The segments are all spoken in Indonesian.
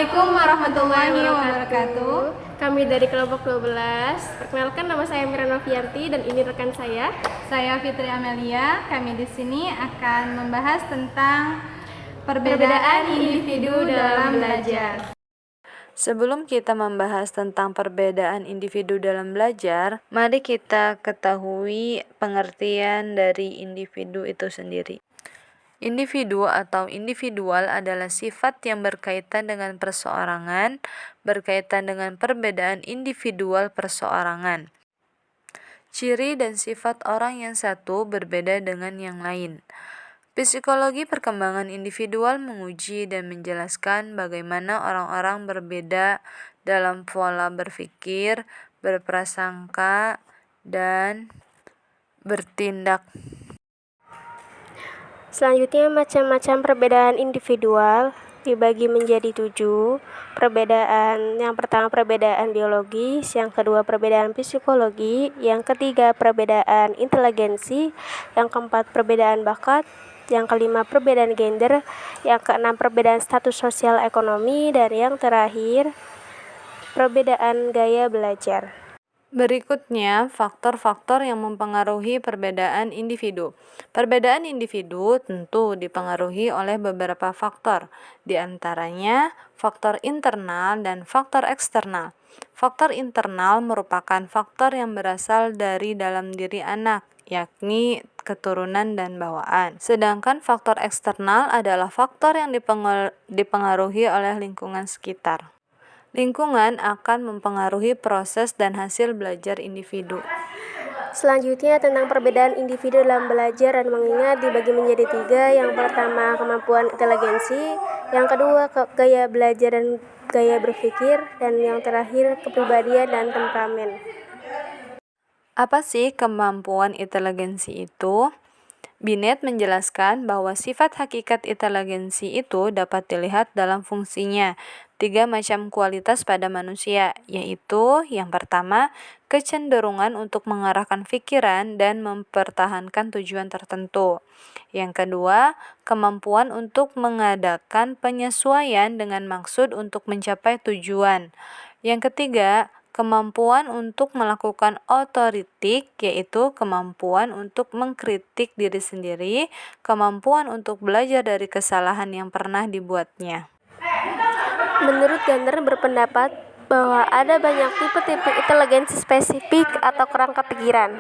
Assalamualaikum warahmatullahi wabarakatuh. Kami dari kelompok 12. Perkenalkan, nama saya Mira Novianti dan ini rekan saya. Saya Fitri Amelia. Kami di sini akan membahas tentang perbedaan individu dalam belajar. Sebelum kita membahas tentang perbedaan individu dalam belajar, mari kita ketahui pengertian dari individu itu sendiri. Individu atau individual adalah sifat yang berkaitan dengan perseorangan, berkaitan dengan perbedaan individual perseorangan. Ciri dan sifat orang yang satu berbeda dengan yang lain. Psikologi perkembangan individual menguji dan menjelaskan bagaimana orang-orang berbeda dalam pola berpikir, berprasangka, dan bertindak. Selanjutnya, macam-macam perbedaan individual dibagi menjadi 7. Perbedaan yang pertama perbedaan biologis, yang kedua perbedaan psikologi, yang ketiga perbedaan inteligensi, yang keempat perbedaan bakat, yang kelima perbedaan gender, yang keenam perbedaan status sosial ekonomi, dan yang terakhir perbedaan gaya belajar. Berikutnya, faktor-faktor yang mempengaruhi perbedaan individu. Perbedaan individu tentu dipengaruhi oleh beberapa faktor, di antaranya faktor internal dan faktor eksternal. Faktor internal merupakan faktor yang berasal dari dalam diri anak, yakni keturunan dan bawaan. Sedangkan faktor eksternal adalah faktor yang dipengaruhi oleh lingkungan sekitar. Lingkungan akan mempengaruhi proses dan hasil belajar individu. Selanjutnya tentang perbedaan individu dalam belajar dan mengingat dibagi menjadi 3. Yang pertama kemampuan inteligensi, yang kedua gaya belajar dan gaya berpikir, dan yang terakhir kepribadian dan temperamen. Apa sih kemampuan inteligensi itu? Binet menjelaskan bahwa sifat hakikat inteligensi itu dapat dilihat dalam fungsinya. 3 macam kualitas pada manusia, yaitu yang pertama, kecenderungan untuk mengarahkan pikiran dan mempertahankan tujuan tertentu. Yang kedua, kemampuan untuk mengadakan penyesuaian dengan maksud untuk mencapai tujuan. Yang ketiga, kemampuan untuk melakukan otokritik, yaitu kemampuan untuk mengkritik diri sendiri, kemampuan untuk belajar dari kesalahan yang pernah dibuatnya. Menurut Gardner berpendapat bahwa ada banyak tipe-tipe inteligensi spesifik atau kerangka pikiran.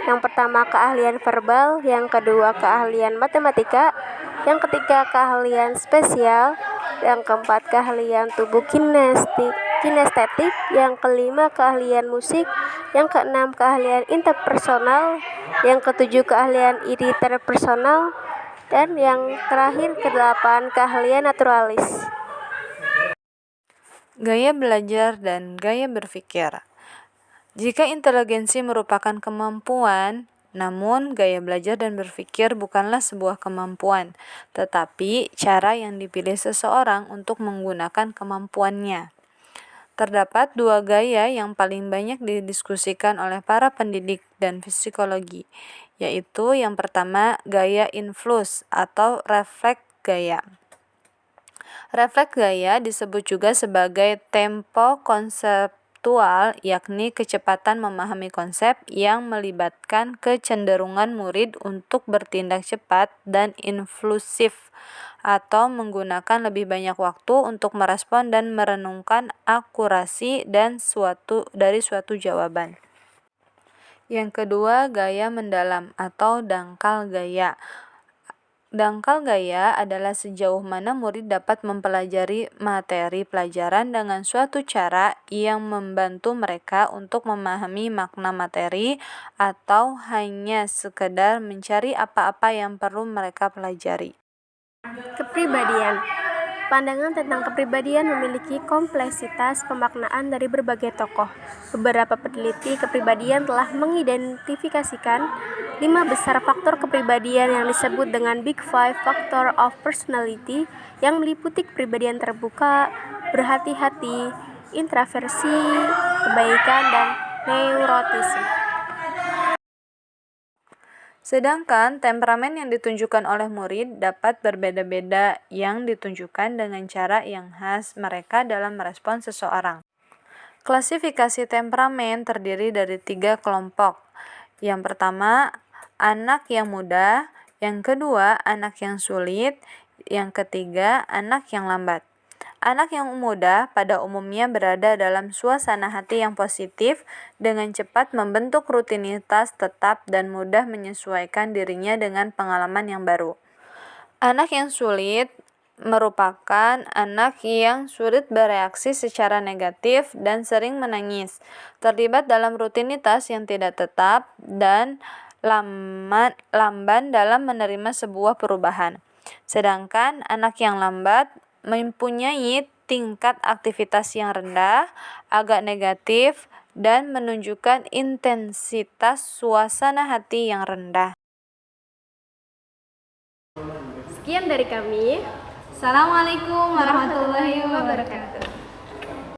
Yang pertama keahlian verbal, yang kedua keahlian matematika, yang ketiga keahlian spesial, yang keempat keahlian tubuh kinestetik, yang kelima keahlian musik, yang keenam keahlian interpersonal, yang ketujuh keahlian interpersonal, dan yang terakhir ke-8 keahlian naturalis. Gaya belajar dan gaya berpikir. Jika inteligensi merupakan kemampuan, namun gaya belajar dan berpikir bukanlah sebuah kemampuan, tetapi cara yang dipilih seseorang untuk menggunakan kemampuannya. Terdapat 2 gaya yang paling banyak didiskusikan oleh para pendidik dan psikologi, yaitu yang pertama gaya influx atau refleks gaya. Refleks gaya disebut juga sebagai tempo konseptual, yakni kecepatan memahami konsep yang melibatkan kecenderungan murid untuk bertindak cepat dan influsif, atau menggunakan lebih banyak waktu untuk merespon dan merenungkan akurasi dari suatu jawaban. Yang kedua, gaya mendalam atau dangkal gaya. Dangkal gaya adalah sejauh mana murid dapat mempelajari materi pelajaran dengan suatu cara yang membantu mereka untuk memahami makna materi atau hanya sekedar mencari apa-apa yang perlu mereka pelajari. Kepribadian. Pandangan tentang kepribadian memiliki kompleksitas pemaknaan dari berbagai tokoh. Beberapa peneliti kepribadian telah mengidentifikasikan 5 besar faktor kepribadian yang disebut dengan Big Five Factor of Personality, yang meliputi kepribadian terbuka, berhati-hati, introversi, kebaikan, dan neurotisme. Sedangkan temperamen yang ditunjukkan oleh murid dapat berbeda-beda yang ditunjukkan dengan cara yang khas mereka dalam merespon seseorang. Klasifikasi temperamen terdiri dari 3 kelompok. Yang pertama, anak yang mudah. Yang kedua, anak yang sulit. Yang ketiga, anak yang lambat. Anak yang muda pada umumnya berada dalam suasana hati yang positif, dengan cepat membentuk rutinitas tetap dan mudah menyesuaikan dirinya dengan pengalaman yang baru. Anak yang sulit merupakan anak yang sulit bereaksi secara negatif dan sering menangis, terlibat dalam rutinitas yang tidak tetap, dan lamban dalam menerima sebuah perubahan. Sedangkan anak yang lambat mempunyai tingkat aktivitas yang rendah, agak negatif, dan menunjukkan intensitas suasana hati yang rendah. Sekian dari kami. Assalamualaikum warahmatullahi wabarakatuh.